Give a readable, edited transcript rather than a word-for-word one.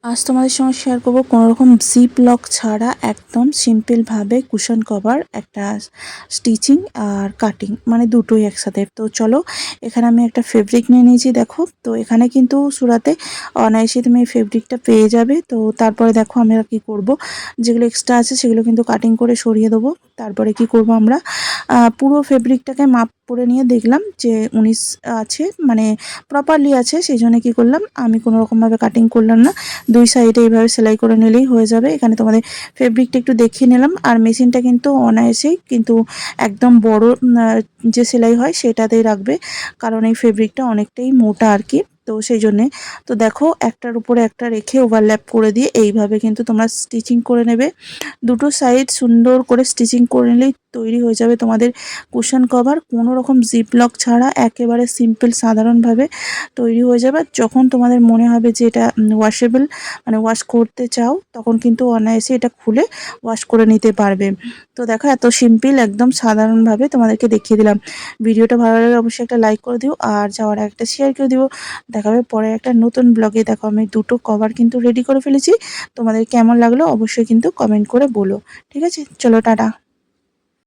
আজ তোমাদের সঙ্গে শেয়ার করবো কোনোরকম জিপ লক ছাড়া একদম সিম্পলভাবে কুশন কভার একটা স্টিচিং আর কাটিং মানে দুটোই একসাথে। তো চলো, এখানে আমি একটা ফেব্রিক নিয়ে নিয়েছি। দেখো, তো এখানে কিন্তু সুরাতে অনায়াসে তুমি এই ফেব্রিকটা পেয়ে যাবে। তো তারপরে দেখো আমরা কি করব, যেগুলো এক্সট্রা আছে সেগুলো কিন্তু কাটিং করে সরিয়ে দেবো। তারপরে কি করব, আমরা পুরো ফেব্রিকটাকে মাপ করে নিয়ে দেখলাম যে 19 আছে, মানে প্রপারলি আছে। সেই জন্য কী করলাম, আমি কোনো রকমভাবে কাটিং করলাম না, দুই সাইডে এইভাবে সেলাই করে নিলেই হয়ে যাবে। এখানে তোমাদের ফেব্রিকটা একটু দেখিয়ে নিলাম। আর মেশিনটা কিন্তু অনায়াসেই কিন্তু একদম বড় যে সেলাই হয় সেটাতেই রাখবে, কারণ এই ফেব্রিকটা অনেকটাই মোটা আর কি। তো সেই জন্যে তো দেখো, একটার উপরে একটা রেখে ওভারল্যাপ করে দিয়ে এইভাবে কিন্তু তোমরা স্টিচিং করে নেবে। দুটো সাইড সুন্দর করে স্টিচিং করে নিলেই তৈরি হয়ে যাবে তোমাদের কুশন কভার। কোনো রকম জিপ লক ছাড়া একেবারে সিম্পল সাধারণভাবে তৈরি হয়ে যাবে। যখন তোমাদের মনে হবে যে এটা ওয়াশেবল, মানে ওয়াশ করতে চাও, তখন কিন্তু অনায়াসে এটা খুলে ওয়াশ করে নিতে পারবে। তো দেখো, এত সিম্পল একদম সাধারণভাবে তোমাদেরকে দেখিয়ে দিলাম। ভিডিওটা ভালো লাগলে অবশ্যই একটা লাইক করে দিও, আর যাওয়ার একটা শেয়ার করে দিও। দেখাবে পরে একটা নতুন ব্লগে। দেখো, আমি দুটো কভার কিন্তু রেডি করে ফেলেছি। তোমাদের কেমন লাগলো অবশ্যই কিন্তু কমেন্ট করে বলো। ঠিক আছে, চলো টাটা।